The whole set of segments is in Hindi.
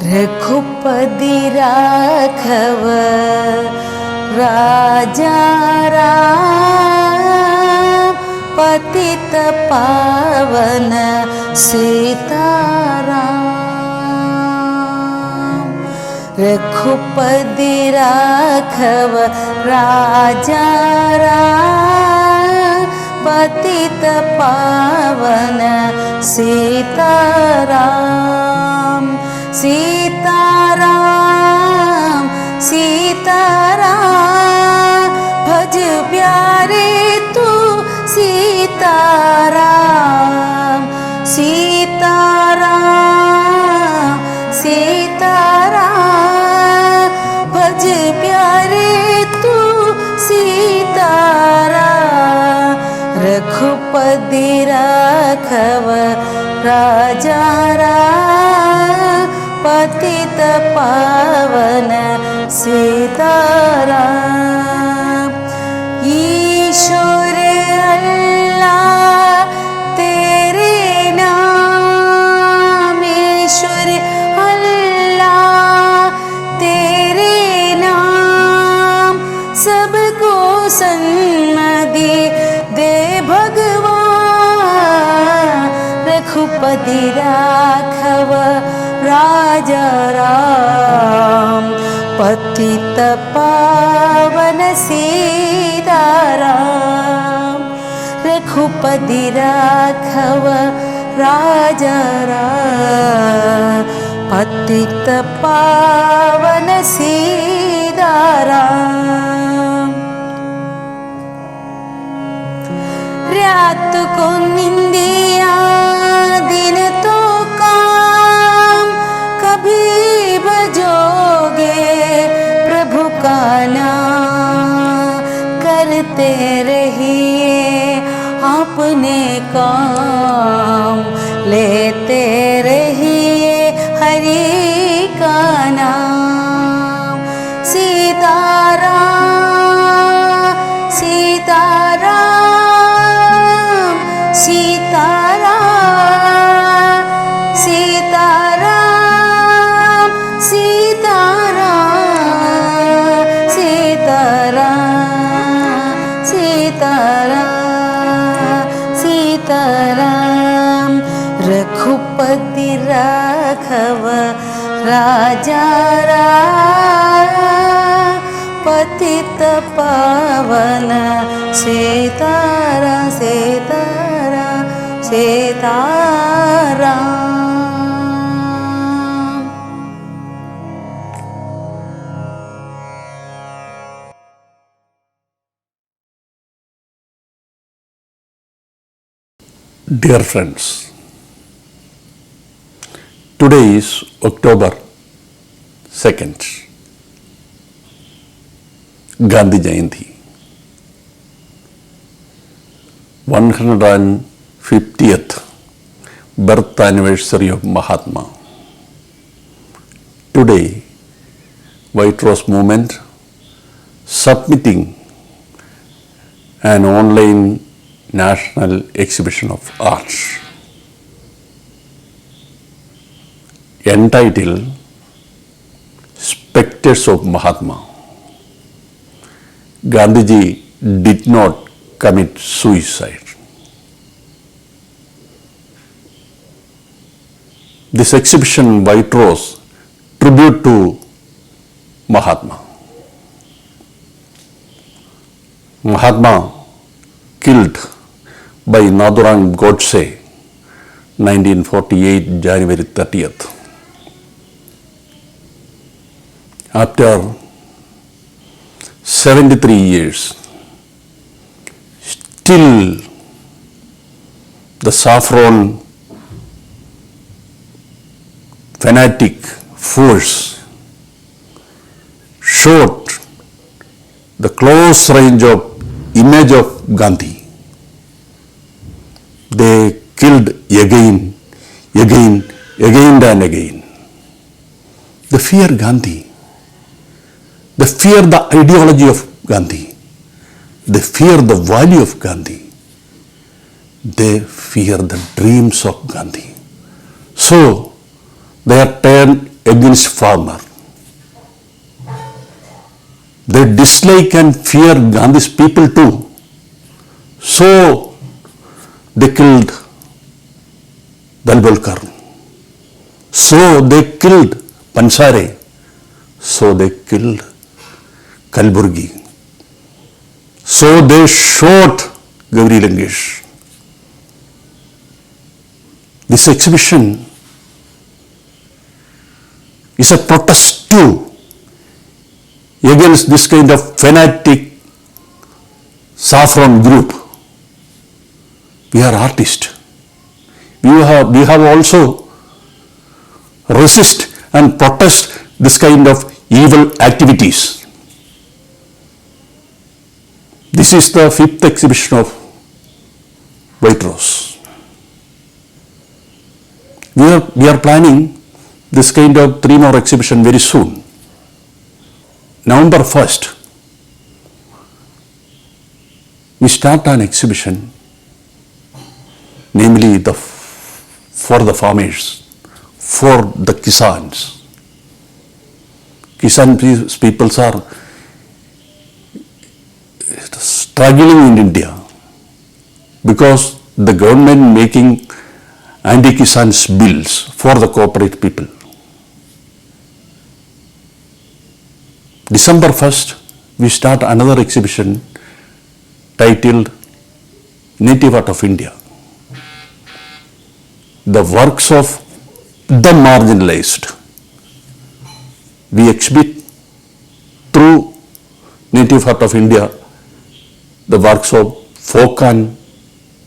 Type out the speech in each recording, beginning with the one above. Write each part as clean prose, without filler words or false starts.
रघुपति राघव राजा राम पतित पावन सीताराम। रघुपति राघव राजा राम पतित पावन सीताराम। सीताराम सीताराम भज प्यारे तू सीताराम। सीताराम सीताराम भज प्यारे तू सीताराम। रघुपति राघव राजा राम पतित पावन सीताराम। ईश्वर अल्लाह तेरे नाम, ईश्वर अल्लाह तेरे नाम सबको सन्मति दे भगवान। रघुपति राघव राजा राम पतित पावन सीताराम। रघुपति राघव राजा राम पतित पावन सीताराम। रात को निंदिया दिन तो काम, कभी बजोगे प्रभु का नाम। करते रहिए अपने काम, लेते रहिए हरि का नाम। सीताराम सीताराम सीताराम सीताराम सीताराम सीताराम सीताराम सीताराम। रघुपति राघव राजा राम पतित पावन Sitaram Sitaram Sitaram. Dear friends, today is October 2nd, Gandhi Jayanti, 150th birth anniversary of Mahatma. Today, White Rose Movement submitting an online national exhibition of arts entitled Spectres of Mahatma. Gandhiji did not commit suicide. This exhibition, White Rose, tribute to Mahatma. Mahatma killed by Nathuram Godse, 1948, January 30th. After 73 years, still the saffron fanatic force showed the close range of image of Gandhi. They killed again and again. They fear Gandhi. They fear the ideology of Gandhi. They fear the value of Gandhi. They fear the dreams of Gandhi. So, they are turned against farmer. They dislike and fear Gandhi's people too. So they killed Dalbolkar. So they killed Pansare. So they killed Kalburgi. So they shot Gauri Lankesh. This exhibition is a protest too against this kind of fanatic saffron group. We are artists. We have also resist and protest this kind of evil activities. This is the 5th exhibition of White Rose. We are planning this kind of 3 more exhibition very soon. November 1st, we start an exhibition, namely for the farmers, for the Kisans. Kisan peoples are struggling in India because the government making anti-Kisans bills for the corporate people. December 1st, we start another exhibition titled Native Art of India. The works of the marginalized. We exhibit through Native Art of India the works of folk and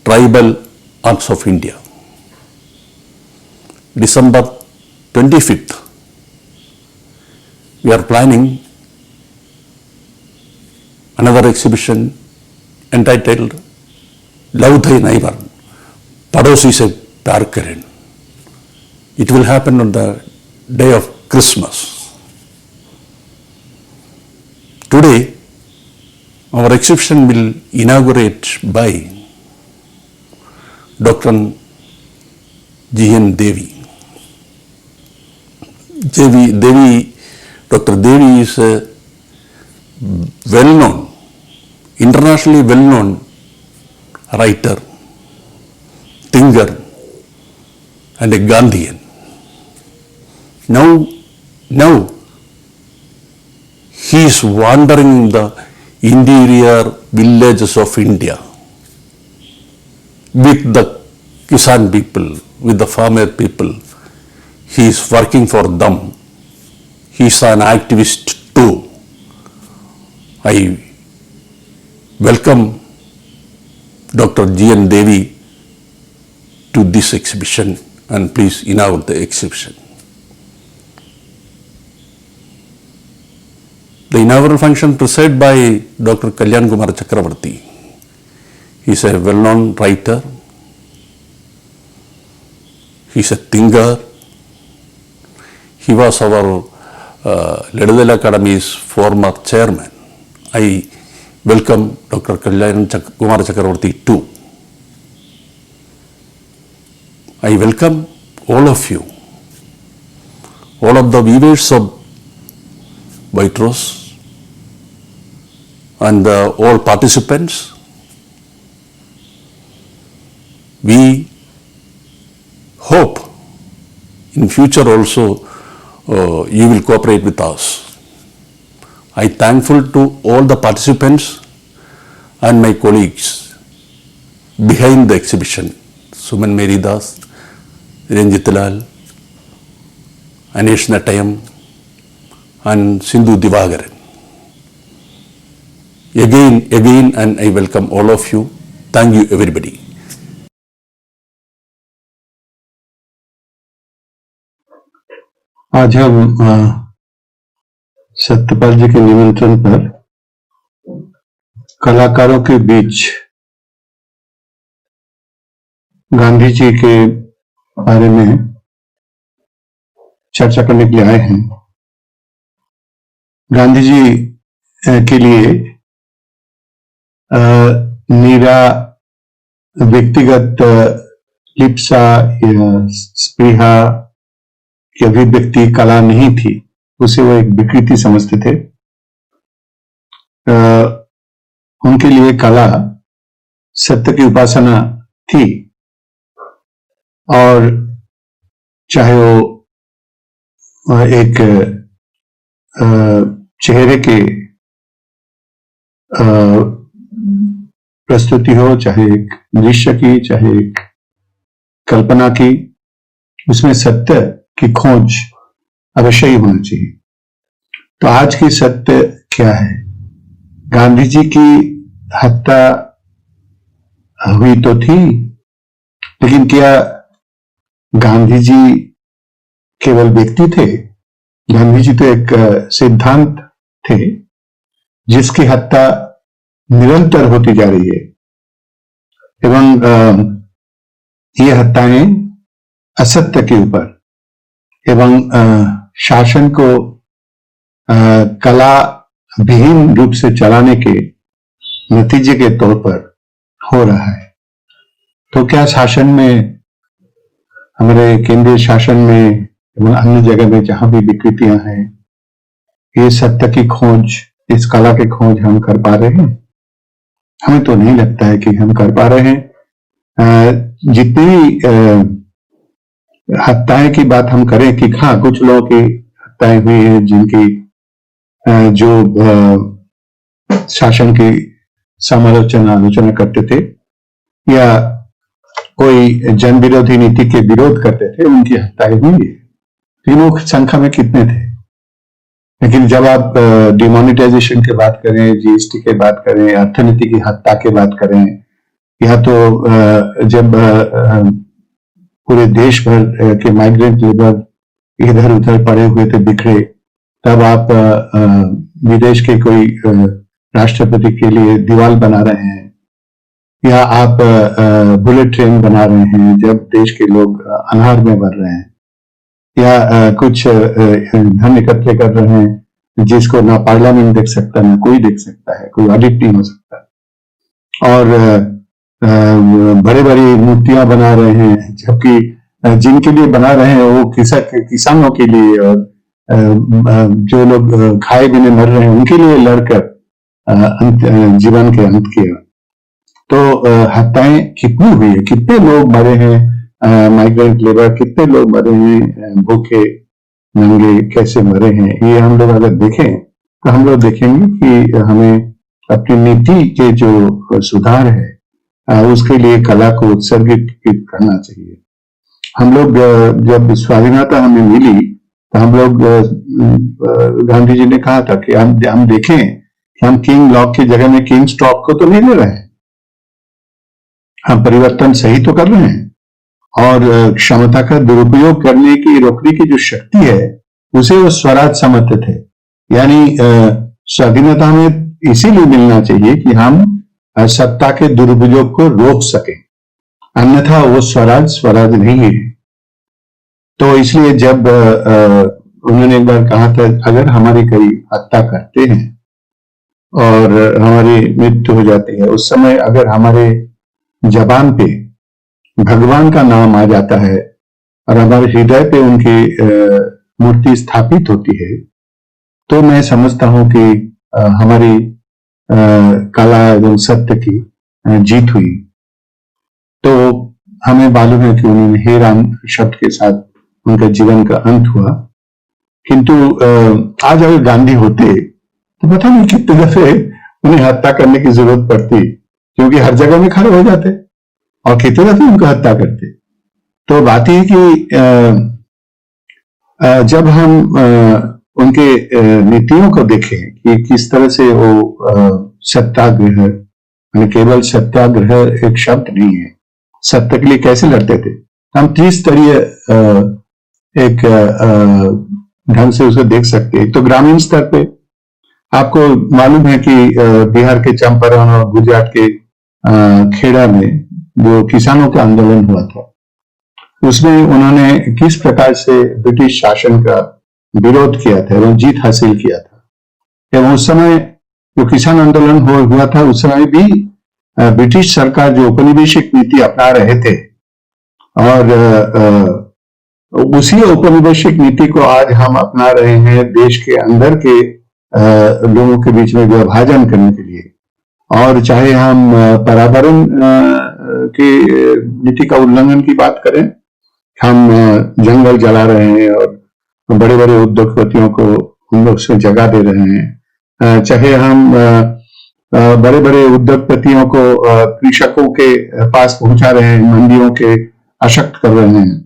tribal arts of India. December 25th, we are planning another exhibition entitled Love Thy Neighbor, Padosi Se Pyar Karen. It will happen on the day of Christmas. Today, our exhibition will inaugurate by Dr. G.N. Devi. Dr. Devi is a well-known, internationally well-known writer, thinker, and a Gandhian. Now he is wandering in the interior villages of India with the Kisan people, with the farmer people. He is working for them. He is an activist too. I welcome Dr. G.N. Devi to this exhibition, and please inaugurate the exhibition. The inaugural function presided by Dr. Kalyan Kumar Chakravarti. He is a well-known writer. He is a thinker. He was our Ladadela Academy's former chairman. I welcome Dr. Kalyan Kumar Chakravarti too. I welcome all of you, all of the viewers of White Rose and all participants. We hope in future also you will cooperate with us. I thankful to all the participants and my colleagues behind the exhibition, Suman Meridas, Ranjit Lal, Anish Natayam, and Sindhu Divagaran. Again, and I welcome all of you. Thank you, everybody. आज हम सत्यपाल जी के निमंत्रण पर कलाकारों के बीच गांधी जी के बारे में चर्चा करने के लिए आए हैं। गांधी जी के लिए मेरा व्यक्तिगत लिप्सा या स्पृहा की अभिव्यक्ति कला नहीं थी, उसे वो एक विकृति समझते थे। उनके लिए कला सत्य की उपासना थी, और चाहे वो एक चेहरे के प्रस्तुति हो, चाहे एक दृश्य की, चाहे एक कल्पना की, उसमें सत्य की खोज अवश्य ही होना चाहिए। तो आज की सत्य क्या है? गांधी जी की हत्या हुई तो थी, लेकिन क्या गांधी जी केवल व्यक्ति थे? गांधी जी तो एक सिद्धांत थे जिसकी हत्या निरंतर होती जा रही है, एवं ये हत्याएं असत्य के ऊपर एवं शासन को कला विहीन रूप से चलाने के नतीजे के तौर पर हो रहा है। तो क्या शासन में, हमारे केंद्रीय शासन में एवं अन्य जगह में जहां भी विकृतियां हैं, ये सत्य की खोज, इस कला की खोज हम कर पा रहे हैं? हमें तो नहीं लगता है कि हम कर पा रहे हैं। जितनी हत्याएं की बात हम करें कि हाँ, कुछ लोगों की हत्याएं हुई हैं जिनकी जो शासन की आलोचना करते थे या कोई जन विरोधी नीति के विरोध करते थे, उनकी हत्याएं हुई है। तीनों संख्या में कितने थे? लेकिन जब आप डिमोनिटाइजेशन की बात करें, जीएसटी की बात करें, अर्थनीति की हत्या की बात करें, या तो जब पूरे देश भर के माइग्रेंट लेबर इधर उधर पड़े हुए थे, बिखरे, तब आप विदेश के कोई राष्ट्रपति के लिए दीवार बना रहे हैं, या आप बुलेट ट्रेन बना रहे हैं जब देश के लोग अनहार में मर रहे हैं, या कुछ धन एकत्र कर रहे हैं जिसको ना पार्लियामेंट देख सकता, ना कोई देख सकता है, कोई ऑडिट नहीं हो सकता, और बड़े बड़ी मूर्तियां बना रहे हैं, जबकि जिनके लिए बना रहे हैं वो किसानों के लिए, और जो लोग खाए बिने मर रहे हैं उनके लिए लड़कर जीवन के अंत किया। तो हत्याएं कितनी हुई है, कितने लोग मरे हैं, माइग्रेंट लेबर कितने लोग मरे हैं, भूखे नंगे कैसे मरे हैं, ये हम लोग अगर देखें तो हम लोग देखेंगे कि हमें अपनी नीति के जो सुधार है उसके लिए कला को उत्सर्गित करना चाहिए। हम लोग जब स्वाधीनता हमें मिली तो हम लोग, गांधी जी ने कहा था कि हम देखें कि हम किंग लॉक की जगह में किंग स्टॉक को तो नहीं ले रहे हैं, हम परिवर्तन सही तो कर रहे हैं, और क्षमता का दुरुपयोग करने की, रोकने की जो शक्ति है उसे वो स्वराज समझते थे। यानी स्वाधीनता हमें इसीलिए मिलना चाहिए कि हम सत्ता के दुरुपयोग को रोक सके, अन्यथा वो स्वराज नहीं है। तो इसलिए जब उन्होंने एक बार कहा था, अगर हमारी कोई हत्या करते हैं और हमारी मृत्यु हो जाती है, उस समय अगर हमारे जबान पे भगवान का नाम आ जाता है और हमारे हृदय पे उनकी मूर्ति स्थापित होती है, तो मैं समझता हूं कि हमारी कला एवं सत्य की जीत हुई। तो हमें मालूम है कि उन्होंने हे राम शब्द के साथ उनका जीवन का अंत हुआ, किंतु आज अगर गांधी होते तो पता नहीं कितने दफे उन्हें हत्या करने की जरूरत पड़ती, क्योंकि हर जगह में खड़े हो जाते और कितने दफे उनको हत्या करते। तो बात यह कि जब हम उनके नीतियों को देखें कि किस तरह से वो सत्याग्रह, केवल सत्याग्रह एक शब्द नहीं है, सत्य के लिए कैसे लड़ते थे, हम त्रिस्तरीय एक ढंग से उसे देख सकते हैं। तो ग्रामीण स्तर पे आपको मालूम है कि बिहार के चंपारण और गुजरात के खेड़ा में जो किसानों का आंदोलन हुआ था, उसमें उन्होंने किस प्रकार से ब्रिटिश शासन का विरोध किया था एवं जीत हासिल किया था। एवं उस समय जो किसान आंदोलन हुआ था, उस समय भी ब्रिटिश सरकार जो औपनिवेशिक नीति अपना रहे थे और उसी औपनिवेशिक नीति को आज हम अपना रहे हैं देश के अंदर के लोगों के बीच में विभाजन करने के लिए। और चाहे हम पर्यावरण की नीति का उल्लंघन की बात करें, हम जंगल जला रहे हैं और बड़े बड़े उद्योगपतियों को हम लोग उसमें जगह दे रहे हैं, चाहे हम बड़े बड़े उद्योगपतियों को कृषकों के पास पहुंचा रहे हैं, मंडियों के अशक्त कर रहे हैं,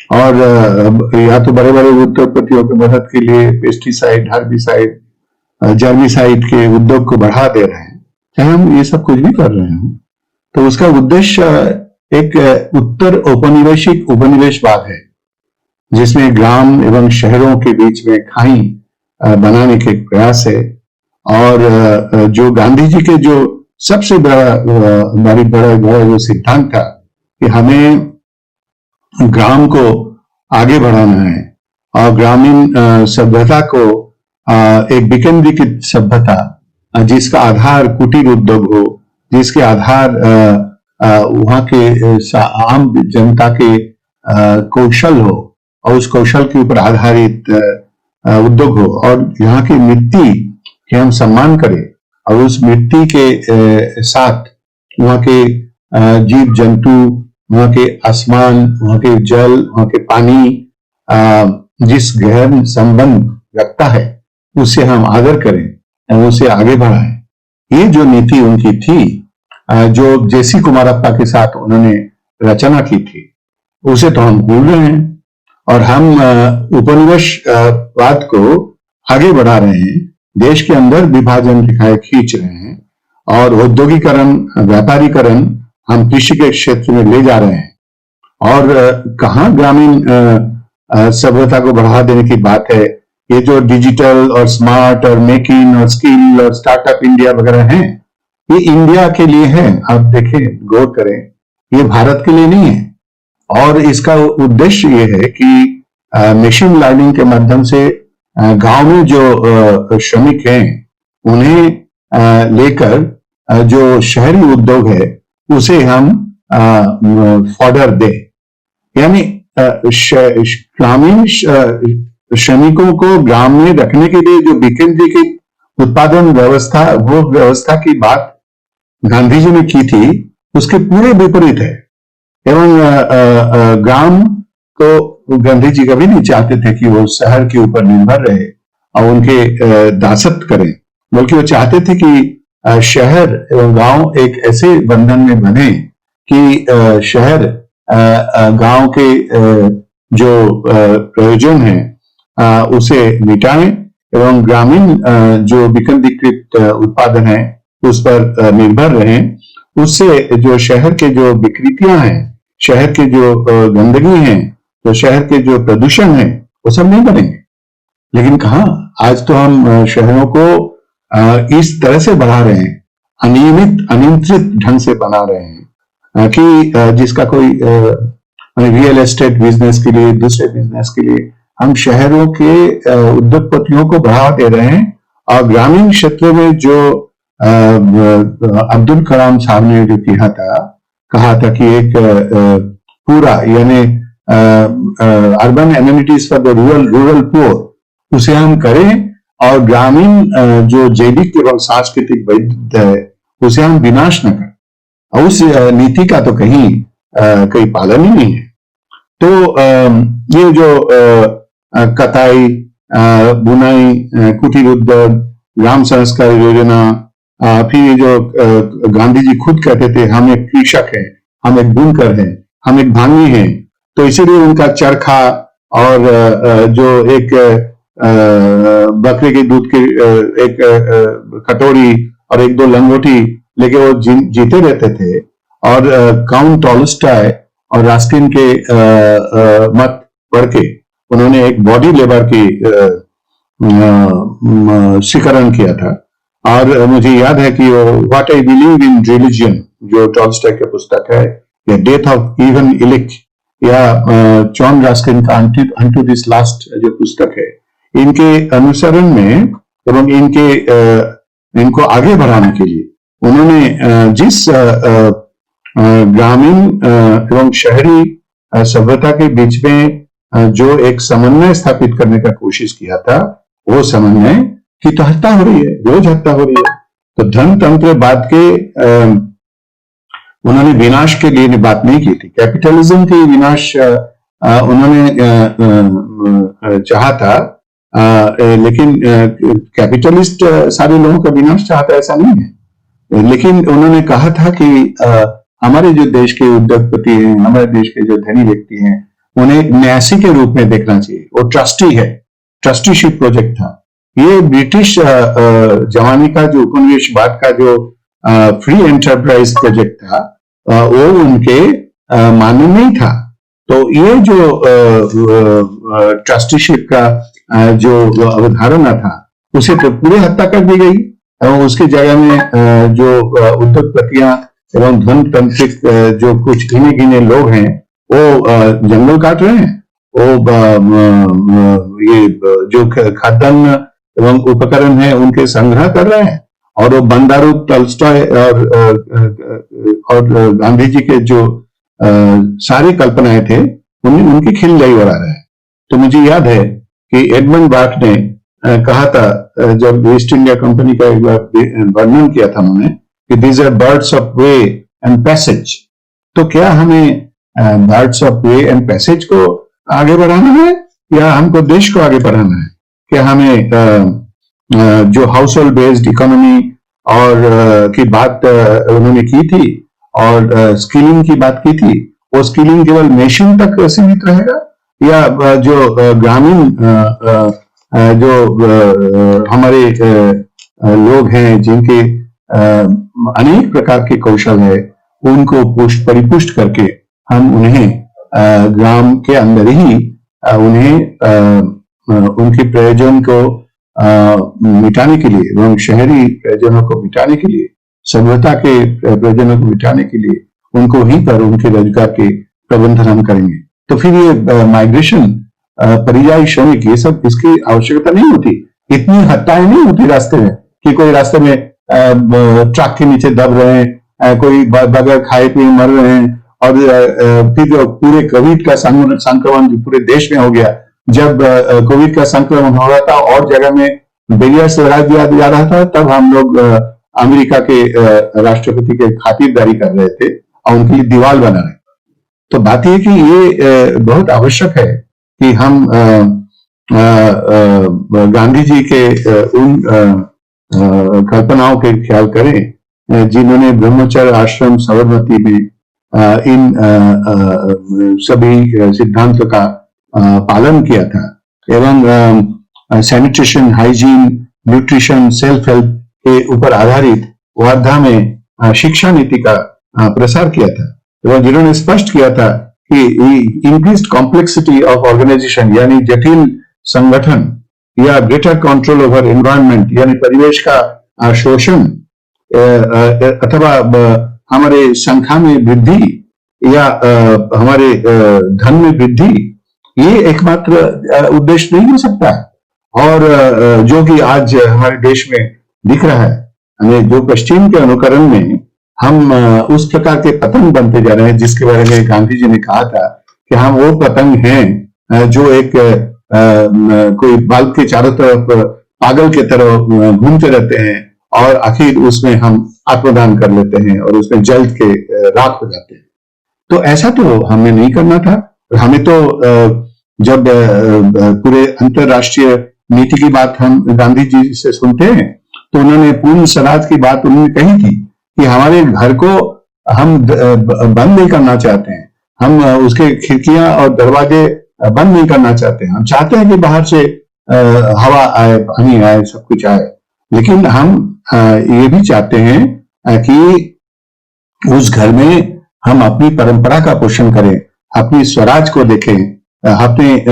और या तो बड़े बड़े उद्योगपतियों की मदद के लिए पेस्टिसाइड, हर्बिसाइड, जर्मिसाइड के उद्योग को बढ़ा दे रहे हैं, चाहे हम ये सब कुछ भी कर रहे हैं, तो उसका उद्देश्य एक उत्तर औपनिवेशिक उपनिवेशवाद है, जिसमें ग्राम एवं शहरों के बीच में खाई बनाने के प्रयास है। और जो गांधी जी के जो सबसे बड़ा जो सिद्धांत था कि हमें ग्राम को आगे बढ़ाना है और ग्रामीण सभ्यता को एक विकेंद्रीकृत सभ्यता जिसका आधार कुटीर उद्योग हो, जिसके आधार वहां के आम जनता के कौशल हो और उस कौशल के ऊपर आधारित उद्योग हो, और यहाँ की मिट्टी के हम सम्मान करें और उस मिट्टी के साथ वहाँ के जीव जंतु, वहाँ के आसमान, वहाँ के जल, वहाँ के पानी जिस गहन संबंध रखता है उससे हम आदर करें और उसे आगे बढ़ाएं। ये जो नीति उनकी थी, जो जेसी कुमारप्पा के साथ उन्होंने रचना की थी, उसे तो हम भूल रहे हैं और हम उपनिवेशवाद को आगे बढ़ा रहे हैं, देश के अंदर विभाजन रेखाएं खींच रहे हैं और औद्योगिकरण, व्यापारीकरण हम कृषि के क्षेत्र में ले जा रहे हैं। और कहाँ ग्रामीण सभ्यता को बढ़ावा देने की बात है। ये जो डिजिटल और स्मार्ट और मेक इन और स्किल और स्टार्टअप इंडिया वगैरह हैं, ये इंडिया के लिए है। आप देखें, गौर करें, ये भारत के लिए नहीं है। और इसका उद्देश्य ये है कि मशीन लर्निंग के माध्यम से गांव में जो श्रमिक हैं उन्हें लेकर जो शहरी उद्योग है उसे हम फॉर्डर दे, यानी ग्रामीण श्रमिकों को ग्राम में रखने के लिए जो विकेंद्रीकृत उत्पादन व्यवस्था, वो व्यवस्था की बात गांधी जी ने की थी, उसके पूरे विपरीत है। एवं ग्राम को गांधी जी कभी नहीं चाहते थे कि वो शहर के ऊपर निर्भर रहे और उनके दासत्व करें, बल्कि वो चाहते थे कि शहर एवं गांव एक ऐसे बंधन में बने कि शहर गांव के जो प्रयोजन है उसे मिटाएं एवं ग्रामीण जो विकेंद्रीकृत उत्पादन है उस पर निर्भर रहें। उससे जो शहर के जो विकृतियां हैं, शहर के जो गंदगी है, तो शहर के जो प्रदूषण है, वो सब नहीं बनेंगे। लेकिन कहाँ, आज तो हम शहरों को इस तरह से बढ़ा रहे हैं, अनियमित अनियंत्रित ढंग से बना रहे हैं कि जिसका कोई रियल एस्टेट बिजनेस के लिए, दूसरे बिजनेस के लिए हम शहरों के उद्योगपतियों को बढ़ावा दे रहे हैं। और ग्रामीण क्षेत्रों में जो अब्दुल कलाम साहब ने जो कहा था कि एक पूरा यानी urban amenities for the rural poor, उसे हम करें और ग्रामीण जो जैविक एवं सांस्कृतिक वैविध्य है उसे हम विनाश न करें। और उस नीति का तो कहीं पालन ही नहीं है। तो ये जो कताई, बुनाई, कुटीर उद्योग, ग्राम संस्कार योजना, फिर जो गांधी जी खुद कहते थे हम एक कृषक हैं, हम एक बुनकर हैं, हम एक भांगी हैं, तो इसीलिए उनका चरखा और जो एक बकरे के दूध की एक कटोरी और एक दो लंगोटी लेके वो जीते रहते थे। और काउंट टॉलस्टॉय और रास्किन के मत पढ़ के उन्होंने एक बॉडी लेबर की स्वीकरण किया था। और मुझे याद है कि what I believe in religion, जो टॉलस्टॉय की पुस्तक है, या डेथ ऑफ इवन इलिक, या जॉन रस्किन का अनटू दिस लास्ट जो पुस्तक है, इनके अनुसरण में एवं इनको आगे बढ़ाने के लिए उन्होंने जिस ग्रामीण एवं शहरी सभ्यता के बीच में जो एक समन्वय स्थापित करने का कोशिश किया था, वो समन्वय की तो हत्या हो रही है, रोज हत्या हो रही है। तो धनतंत्र बाद के उन्होंने विनाश के लिए बात नहीं की थी, कैपिटलिज्म की विनाश उन्होंने चाहा था, लेकिन कैपिटलिस्ट सारे लोगों का विनाश चाहता ऐसा नहीं है। लेकिन उन्होंने कहा था कि हमारे जो देश के उद्योगपति हैं, हमारे देश के जो धनी व्यक्ति हैं, उन्हें न्यासी के रूप में देखना चाहिए। वो ट्रस्टी है, ट्रस्टीशिप प्रोजेक्ट था। ये ब्रिटिश जमाने का जो उपनिवेशवाद का जो फ्री एंटरप्राइज प्रोजेक्ट था, वो उनके मानने में ही था। तो ये जो ट्रस्टीशिप का जो अवधारणा था, उसे तो पूरी हत्या कर दी गई। और उसके जगह में जो उद्योगपतियां एवं धनतांत्रिक जो कुछ गिने गिने लोग हैं, वो जंगल काट रहे हैं, वो ये जो खाद्यान्न एवं उपकरण है उनके संग्रह कर रहे हैं, और वो बंडारू टॉल्स्टॉय और गांधी जी के जो सारी कल्पनाएं थे, उनकी खिलजाई उड़ा रहे हैं। तो मुझे याद है कि एडमंड बर्क ने कहा था, जब ईस्ट इंडिया कंपनी का एक बार वर्णन किया था उन्होंने, कि these are birds of way and passage. तो क्या हमें birds of way and passage को आगे बढ़ाना है, या हमको देश को आगे बढ़ाना है? क्या हमें जो हाउस होल्ड बेस्ड इकोनॉमी और की बात उन्होंने की थी, और स्किलिंग की बात की थी, वो स्किलिंग केवल नेशन तक सीमित रहेगा, या जो ग्रामीण जो हमारे लोग हैं जिनके अनेक प्रकार के कौशल है, उनको परिपुष्ट करके हम उन्हें ग्राम के अंदर ही उन्हें उनके प्रयोजन को मिटाने के लिए एवं शहरी प्रयोजनों को मिटाने के लिए, सभ्यता के प्रयोजनों को मिटाने के लिए उनको ही पर उनके रोजगार के प्रबंधन हम करेंगे। तो फिर ये माइग्रेशन, परियायी श्रमिक, ये सब इसकी आवश्यकता नहीं होती। इतनी हत्याएं नहीं होती रास्ते में कि कोई रास्ते में ट्रक के नीचे दब रहे हैं, कोई बगैर खाए पिए मर रहे हैं, और फिर पूरे कोविड का संक्रमण पूरे देश में हो गया। जब कोविड का संक्रमण हो रहा था और जगह में बैरियर्स लगा दिया जा रहा था, तब हम लोग अमेरिका के राष्ट्रपति के खातिरदारी कर रहे थे और उनके लिए दीवार बना रहे। तो बात यह कि ये बहुत आवश्यक है कि हम गांधी जी के उन कल्पनाओं के ख्याल करें जिन्होंने ब्रह्मचर्य आश्रम साबरमती में इन सभी सिद्धांतों का पालन किया था, एवं sanitation, hygiene, nutrition, self help के ऊपर आधारित वर्धा में शिक्षा नीति का प्रसार किया था, एवं जिन्होंने स्पष्ट किया था कि इंक्रीज्ड कॉम्प्लेक्सिटी ऑफ ऑर्गेनाइजेशन, यानी जटिल संगठन, या ग्रेटर कंट्रोल ओवर एनवायरनमेंट, यानी परिवेश का शोषण, अथवा हमारे संख्या में वृद्धि या हमारे धन में वृद्धि, ये एकमात्र उद्देश्य नहीं हो सकता। और जो कि आज हमारे देश में दिख रहा है, जो पश्चिम के अनुकरण में हम उस प्रकार के पतंग बनते जा रहे हैं, जिसके बारे में गांधी जी ने कहा था कि हम वो पतंग हैं जो एक कोई बल्ब के चारों तरफ पागल के तरह घूमते रहते हैं, और आखिर उसमें हम आत्मदान कर लेते हैं और उसमें जल के राख हो जाते हैं। तो ऐसा तो हमें नहीं करना था। हमें तो जब पूरे अंतरराष्ट्रीय नीति की बात हम गांधी जी से सुनते हैं, तो उन्होंने पूर्ण स्वराज की बात उन्होंने कही थी कि हमारे घर को हम बंद नहीं करना चाहते हैं, हम उसके खिड़कियां और दरवाजे बंद नहीं करना चाहते हैं। हम चाहते हैं कि बाहर से हवा आए, पानी आए, सब कुछ आए, लेकिन हम ये भी चाहते हैं कि उस घर में हम अपनी परंपरा का पोषण करें, अपनी स्वराज को देखें, अपने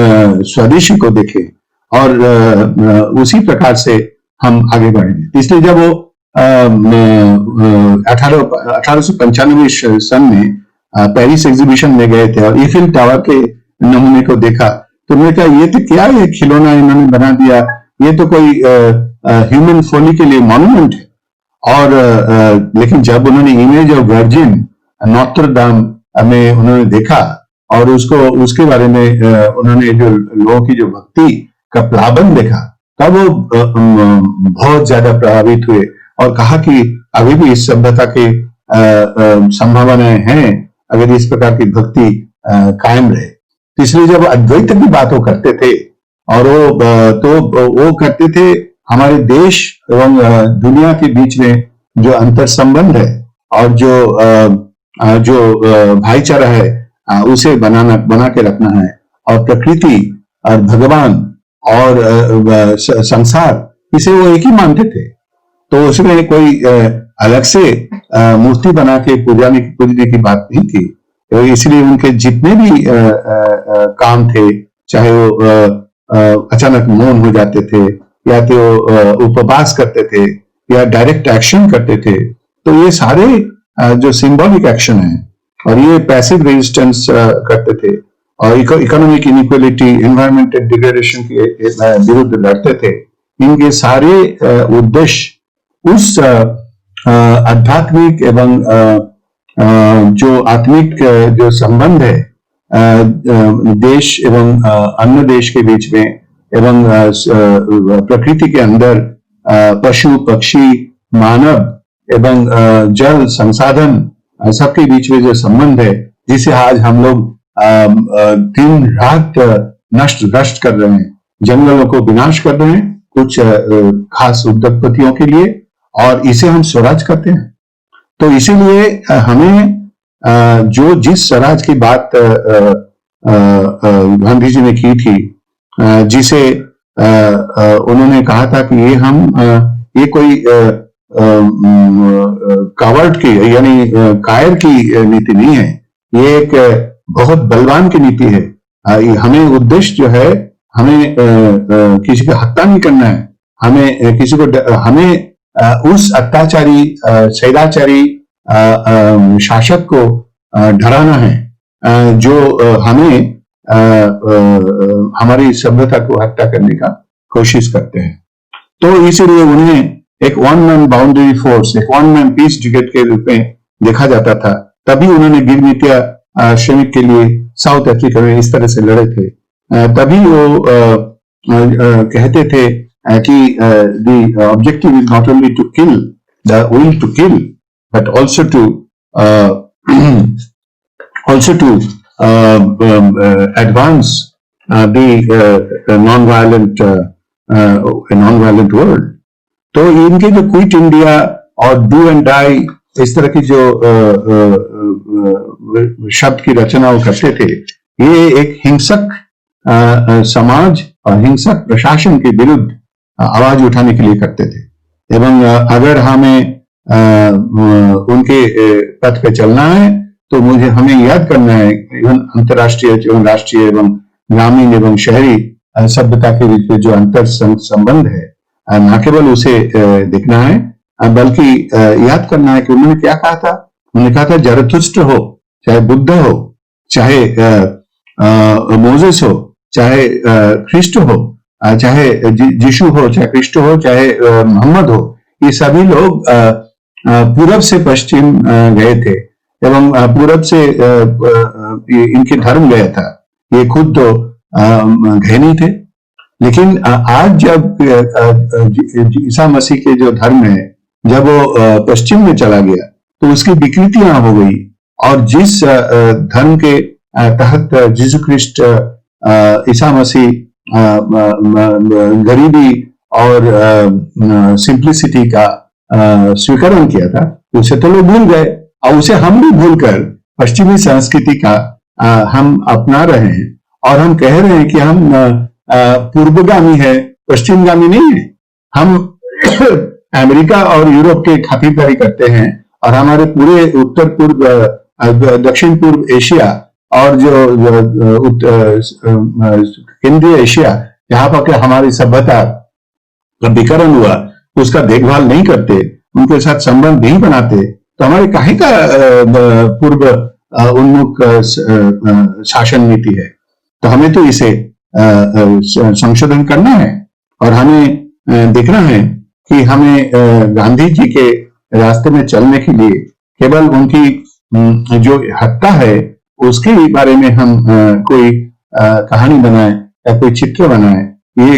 स्वदेशी को देखें, और उसी प्रकार से हम आगे बढ़ेंगे। इसलिए जब वो 1895 सन में पेरिस एग्जीबिशन में गए थे और ईफिल टावर के नमूने को देखा, तो उन्होंने कहा ये तो क्या है, खिलौना इन्होंने बना दिया, ये तो कोई ह्यूमन फोली के लिए मॉन्यूमेंट है। और लेकिन जब उन्होंने इमेज ऑफ वर्जिन नॉत्र डाम में उन्होंने देखा और उसको उसके बारे में उन्होंने जो लोगों की जो भक्ति का प्लावन देखा, तब वो बहुत ज्यादा प्रभावित हुए और कहा कि अभी भी इस सभ्यता की संभावनाएं हैं अगर इस प्रकार की भक्ति कायम रहे। तो इसलिए जब अद्वैत की बात वो करते थे और वो करते थे हमारे देश एवं दुनिया के बीच में जो अंतर संबंध है और जो भाईचारा है उसे बना के रखना है, और प्रकृति और भगवान और संसार इसे वो एक ही मानते थे। तो उसमें कोई अलग से मूर्ति बना के पूजने की बात नहीं थी। तो इसलिए उनके जितने भी काम थे, चाहे वो अचानक मौन हो जाते थे या तो उपवास करते थे या डायरेक्ट एक्शन करते थे, तो ये सारे जो सिंबॉलिक एक्शन है और ये पैसिव रेजिस्टेंस करते थे और इकोनॉमिक इनइक्वालिटी, एनवायरमेंटल डिग्रेडेशन के विरुद्ध लड़ते थे। इनके सारे उद्देश्य उस आध्यात्मिक एवं जो आत्मिक जो संबंध है देश एवं अन्य देश के बीच में एवं प्रकृति के अंदर पशु पक्षी मानव एवं जल संसाधन सबके बीच में जो संबंध है, जिसे आज हम लोग दिन रात नष्ट भ्रष्ट कर रहे हैं, जंगलों को विनाश कर रहे हैं कुछ खास उद्योगपतियों के लिए, और इसे हम स्वराज कहते हैं। तो इसीलिए हमें जो जिस स्वराज की बात गांधी जी ने की थी, जिसे उन्होंने कहा था कि ये कोई कावर्ड की यानी कायर की नीति नहीं है, ये एक बहुत बलवान की नीति है। हमें उद्देश्य जो है, हमें किसी को हत्या नहीं करना है, हमें उस अत्याचारी शैलाचारी शासक को डराना है जो हमें हमारी सभ्यता को हत्या करने का कोशिश करते हैं। तो इसीलिए उन्हें एक वन मैन बाउंड्री फोर्स, एक वन मैन पीस ब्रिगेड के रूप में देखा जाता था। तभी उन्होंने गिरमिटिया श्रमिक के लिए साउथ अफ्रीका में इस तरह से लड़े थे। तभी वो कहते थे कि the objective is not only to kill, the will to kill, but also to advance the non-violent world. तो इनके जो क्विट इंडिया और डू एंड डाई इस तरह की जो शब्द की रचना वो करते थे, ये एक हिंसक समाज और हिंसक प्रशासन के विरुद्ध आवाज उठाने के लिए करते थे। एवं अगर हमें उनके पथ पे चलना है तो हमें याद करना है एवं अंतर्राष्ट्रीय एवं राष्ट्रीय एवं ग्रामीण एवं शहरी सभ्यता के बीच में जो अंतर संबंध है, न केवल उसे देखना है बल्कि याद करना है कि उन्होंने क्या कहा था। उन्होंने कहा था जरथुस्त्र हो, चाहे बुद्ध हो, चाहे मोजेस हो, चाहे ख्रिस्ट हो, चाहे यीशु हो, चाहे कृष्ण हो, चाहे मोहम्मद हो, ये सभी लोग पूरब से पश्चिम गए थे एवं पूरब से इनके धर्म गया था। ये खुद तो गए नहीं थे, लेकिन आज जब ईसा मसीह के जो धर्म है, जब वो पश्चिम में चला गया तो उसकी विकृतियां हो गई, और जिस धर्म के तहत यीशु ख्रिस्ट ईसा मसीह गरीबी और सिंप्लिसिटी का स्वीकरण किया था, उसे तो लोग भूल गए, और उसे हम भी भूलकर पश्चिमी संस्कृति का हम अपना रहे हैं और हम कह रहे हैं कि हम पूर्वगामी है, पश्चिमगामी नहीं है। हम अमेरिका और यूरोप के खातिरदारी करते हैं और हमारे पूरे उत्तर पूर्व दक्षिण पूर्व एशिया और जो केंद्रीय एशिया यहाँ पर हमारी सभ्यता का विकरण हुआ, उसका देखभाल नहीं करते, उनके साथ संबंध नहीं बनाते, तो हमारे काहे का पूर्व उन्मुख शासन नीति है। तो हमें तो इसे संशोधन करना है और हमें देखना है कि हमें गांधी जी के रास्ते में चलने के लिए केवल उनकी जो हत्या है उसके बारे में हम कोई कहानी बनाए या कोई चित्र बनाए, ये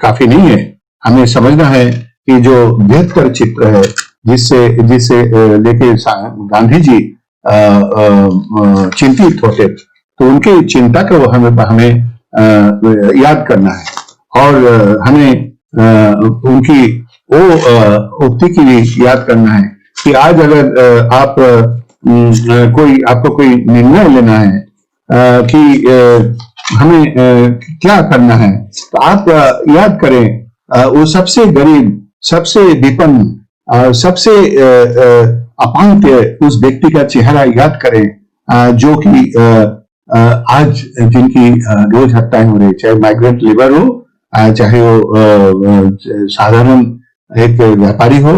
काफी नहीं है। हमें समझना है कि जो बेहतर चित्र है जिससे जिससे लेके गांधी जी चिंतित होते, तो उनकी चिंता को हमें याद करना है और हमें उनकी वो उक्ति की भी याद करना है कि आज अगर आपको कोई निर्णय लेना है कि हमें क्या करना है, तो आप याद करें वो सबसे गरीब, सबसे विपन्न, सबसे अपांत्य उस व्यक्ति का चेहरा याद करें जो कि आज जिनकी रोज हत्याएं हो रही, चाहे माइग्रेंट लेबर हो, चाहे वो साधारण एक व्यापारी हो,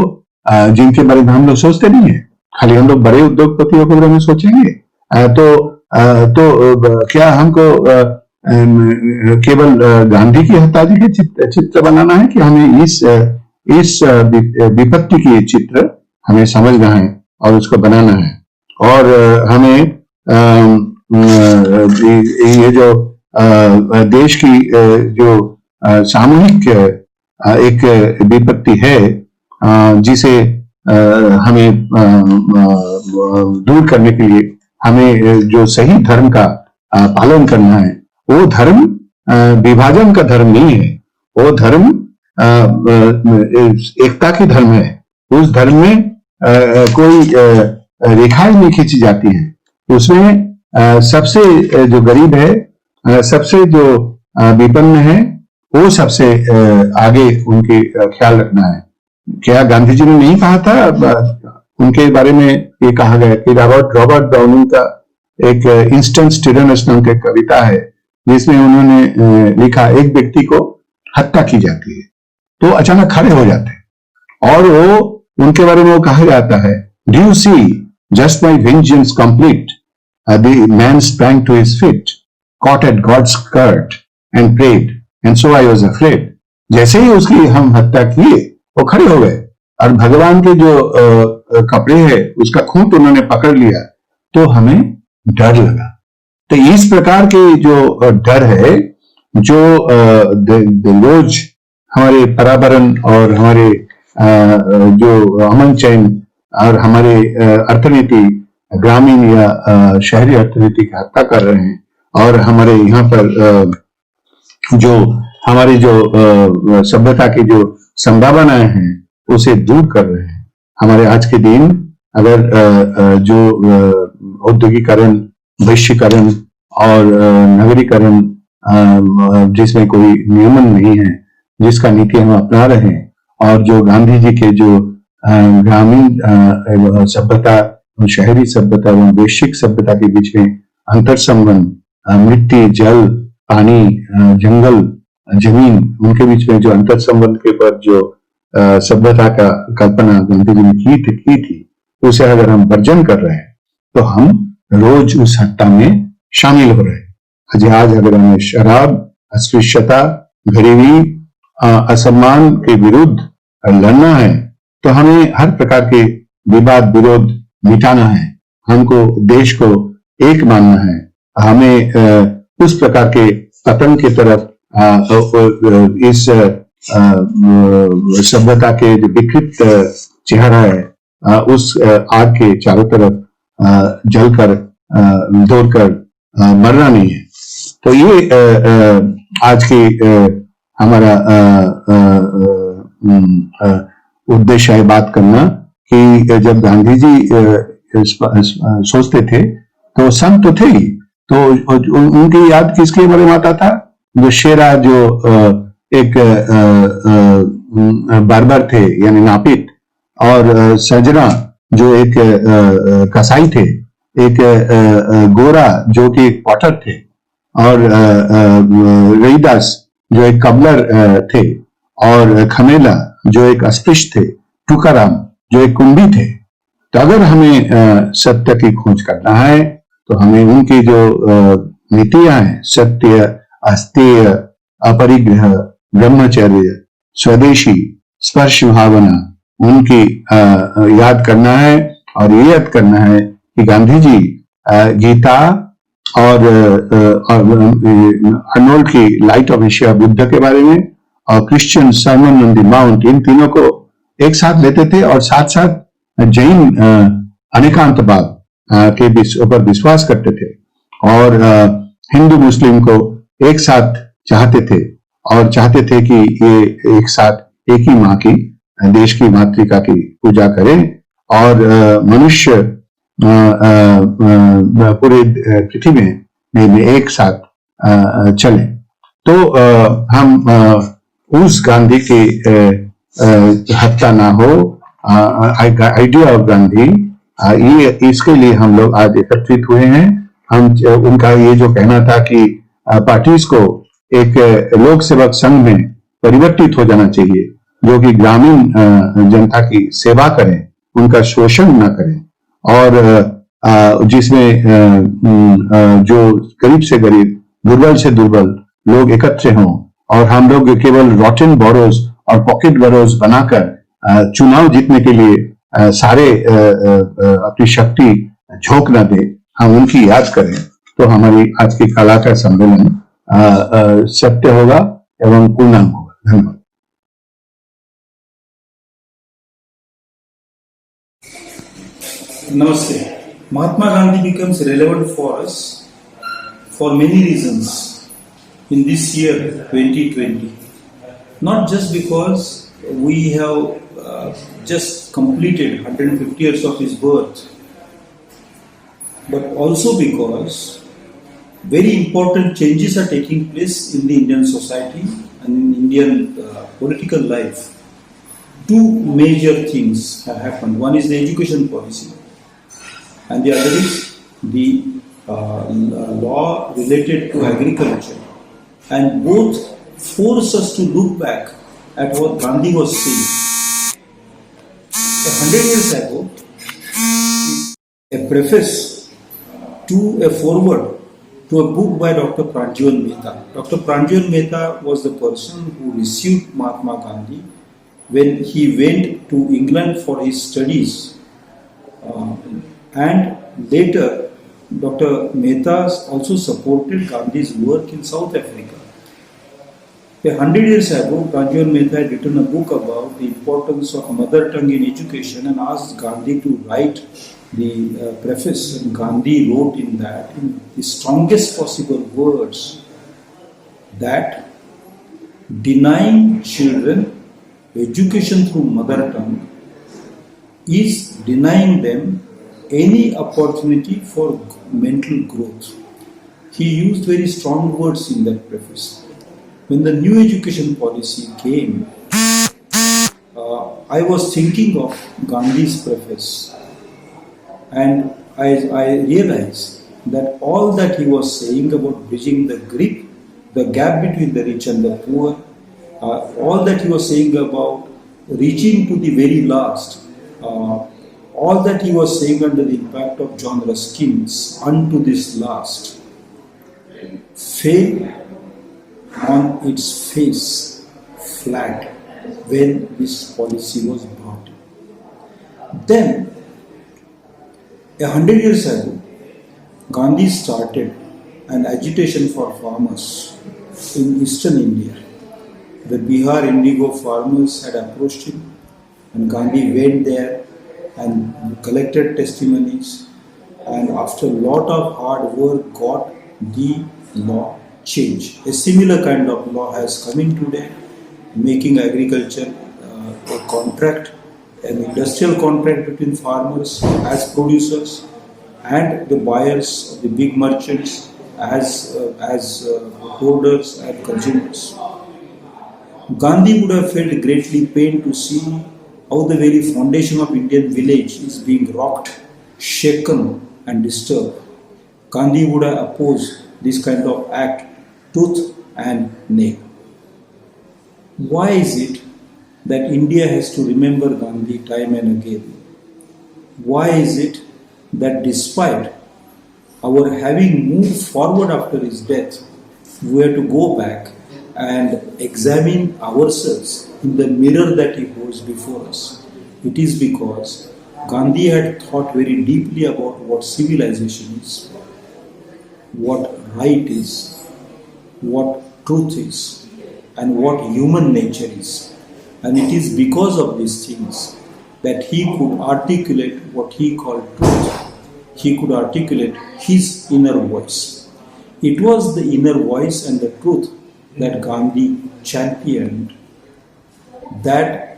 जिनके बारे में हम लोग सोचते नहीं है, खाली हम लोग बड़े उद्योगपतियों के बारे में सोचेंगे। तो क्या हमको केवल गांधी की हत्या के चित्र बनाना है कि हमें इस विपत्ति की चित्र हमें समझना है और उसको बनाना है। और हमें ये जो देश की जो सामूहिक एक विपत्ति है जिसे हमें दूर करने के लिए हमें जो सही धर्म का पालन करना है, वो धर्म विभाजन का धर्म नहीं है, वो धर्म एकता की धर्म है। उस धर्म में कोई रेखाएं नहीं खींची जाती है। उसमें सबसे जो गरीब है, सबसे जो विपन्न है, वो सबसे आगे उनके ख्याल रखना है। क्या गांधी जी ने नहीं कहा था, उनके बारे में ये कहा गया कि रॉबर्ट ब्राउनिंग का एक इंस्टेंस टिरनस नाम की कविता है जिसमें उन्होंने लिखा, एक व्यक्ति को हत्या की जाती है तो अचानक खड़े हो जाते हैं और वो उनके बारे में वो कहा जाता है, do you see just my vengeance complete, the man sprang to his feet, caught at God's skirt and prayed and so I was afraid। जैसे ही उसकी हम हत्या किए वो खड़े हो गए और भगवान के जो कपड़े हैं उसका खूंट उन्होंने पकड़ लिया, तो हमें डर लगा। तो इस प्रकार के जो डर है, जो रोज हमारे पर्यावरण और हमारे जो अमन चैन और हमारे अर्थनीति, ग्रामीण या शहरी अर्थनीति की हत्या कर रहे हैं, और हमारे यहाँ पर जो हमारी जो सभ्यता की जो संभावनाएं हैं उसे दूर कर रहे हैं। हमारे आज के दिन अगर जो औद्योगिकरण, वैश्वीकरण और नगरीकरण जिसमें कोई नियमन नहीं है, जिसका नीति हम अपना रहे हैं, और जो गांधी जी के जो ग्रामीण सभ्यता, शहरी सभ्यता और वैश्विक सभ्यता के बीच में अंतर संबंध, मिट्टी, जल, पानी, जंगल, जमीन, उनके बीच में जो अंतर संबंध के पर जो सभ्यता का कल्पना गांधी जी ने की थी, उसे अगर हम वर्जन कर रहे हैं तो हम रोज उस हत्या में शामिल हो रहे हैं। आज अगर हमें शराब, अस्पृश्यता, गरीबी, असम्मान के विरुद्ध लड़ना है तो हमें हर प्रकार के विवाद, विरोध मिटाना है। हमको देश को एक मानना है। हमें उस प्रकार के पतन की तरफ इस सभ्यता के जो विकृत चेहरा है, उस आग के चारों तरफ जलकर दौड़कर मरना नहीं है। तो ये आज की हमारा उद्देश्य है बात करना कि जब गांधी जी सोचते थे तो संत तो थे ही, तो उनकी याद किसके बारे में आता था? जो शेरा, जो एक बार्बर थे यानी नापित, और सजना जो एक कसाई थे, एक गोरा जो कि एक पॉटर थे, और रईदास जो एक कबलर थे, और खमेला जो एक अस्पृश्य थे, टुकाराम जो एक कुंभी थे। तो अगर हमें सत्य की खोज करना है तो हमें उनकी जो नीतियां हैं, सत्य, अस्तेय, अपरिग्रह, ब्रह्मचर्य, स्वदेशी, स्पर्श भावना, उनकी याद करना है। और ये याद करना है कि गांधी जी गीता और अर्नोल्ड की लाइट ऑफ एशिया बुद्ध के बारे में, और Christian sermon on the mount, इन तीनों को एक साथ लेते थे और साथ साथ जैन अनेकांतवाद के ऊपर विश्वास करते थे, और हिंदू मुस्लिम को एक साथ चाहते थे और चाहते थे कि ये एक साथ एक ही माँ की, देश की मातृका की पूजा करें और मनुष्य पूरे पृथ्वी में एक साथ चले। तो हम उस गांधी की हत्या ना हो, आइडिया ऑफ गांधी, ये इसके लिए हम लोग आज एकत्रित हुए हैं। हम उनका ये जो कहना था कि पार्टीज को एक लोक सेवक संघ में परिवर्तित हो जाना चाहिए, जो कि ग्रामीण जनता की सेवा करें, उनका शोषण न करें, और जिसमें जो गरीब से गरीब, दुर्बल से दुर्बल लोग एकत्र हों, और हम लोग केवल रॉटन बोरोज और पॉकेट बोरोज बनाकर चुनाव जीतने के लिए सारे अपनी शक्ति झोंक न दे, हम उनकी याद करें, तो हमारी आज की कला का सम्मेलन सत्य होगा एवं पूर्णांग होगा। धन्यवाद। Namaste. Mahatma Gandhi becomes relevant for us for many reasons in this year 2020. Not just because we have just completed 150 years of his birth, but also because very important changes are taking place in the Indian society and in Indian political life. Two major things have happened. One is the education policy, and the other is the law related to agriculture, and both force us to look back at what Gandhi was saying. 100 years ago, a preface to a foreword to a book by Dr. Pranjivan Mehta. Dr. Pranjivan Mehta was the person who received Mahatma Gandhi when he went to England for his studies. And later, Dr. Mehta also supported Gandhi's work in South Africa. 100 years ago, Pranjivan Mehta had written a book about the importance of mother tongue in education and asked Gandhi to write the preface. And Gandhi wrote in that, in the strongest possible words, that denying children education through mother tongue is denying them any opportunity for mental growth. He used very strong words in that preface. When the new education policy came, I was thinking of Gandhi's preface, and I realized that all that he was saying about bridging the gap between the rich and the poor, all that he was saying about reaching to the very last, all that he was saying under the impact of John Ruskin's unto this last, fell on its face flat when this policy was brought in. Then, 100 years ago, Gandhi started an agitation for farmers in eastern India. The Bihar indigo farmers had approached him, and Gandhi went there and collected testimonies, and after a lot of hard work got the law changed. A similar kind of law has come in today, making agriculture a contract, an industrial contract between farmers as producers and the buyers, the big merchants as holders and consumers. Gandhi would have felt greatly pained to see how the very foundation of Indian village is being rocked, shaken and disturbed. Gandhi would have opposed this kind of act tooth and nail. Why is it that India has to remember Gandhi time and again? Why is it that despite our having moved forward after his death, we have to go back and examine ourselves in the mirror that he holds before us? It is because Gandhi had thought very deeply about what civilization is, what right is, what truth is, and what human nature is. And it is because of these things that he could articulate what he called truth. He could articulate his inner voice. It was the inner voice and the truth that Gandhi championed that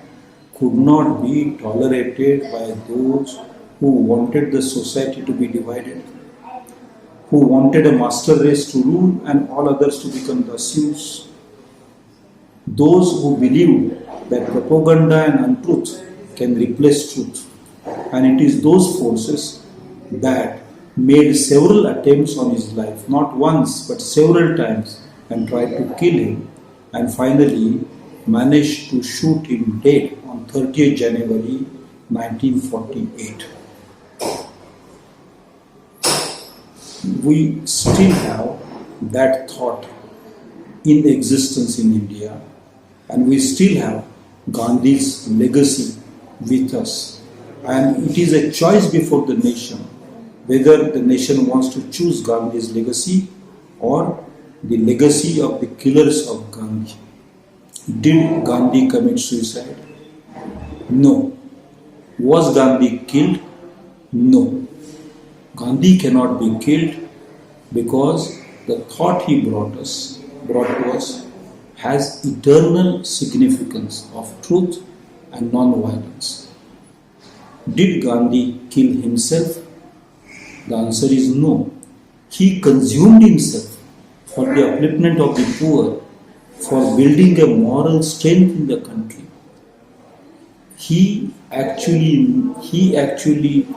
could not be tolerated by those who wanted the society to be divided, who wanted a master race to rule and all others to become dasyus, those who believed that propaganda and untruth can replace truth. And it is those forces that made several attempts on his life, not once but several times, and tried to kill him, and finally managed to shoot him dead on 30th January 1948. We still have that thought in existence in India, and we still have Gandhi's legacy with us. And it is a choice before the nation whether the nation wants to choose Gandhi's legacy or the legacy of the killers of Gandhi. Did Gandhi commit suicide? No. Was Gandhi killed? No. Gandhi cannot be killed because the thought he brought to us has eternal significance of truth and non-violence. Did Gandhi kill himself? The answer is no. He consumed himself for the upliftment of the poor, for building a moral strength in the country. He actually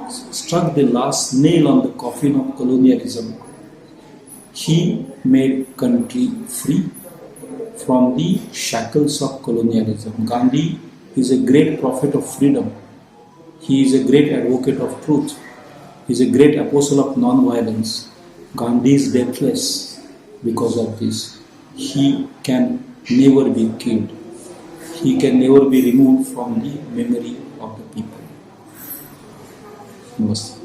struck the last nail on the coffin of colonialism. He made country free from the shackles of colonialism. Gandhi is a great prophet of freedom. He is a great advocate of truth. He is a great apostle of non-violence. Gandhi is deathless because of this. He can never be killed. He can never be removed from the memory of the people. Namaste.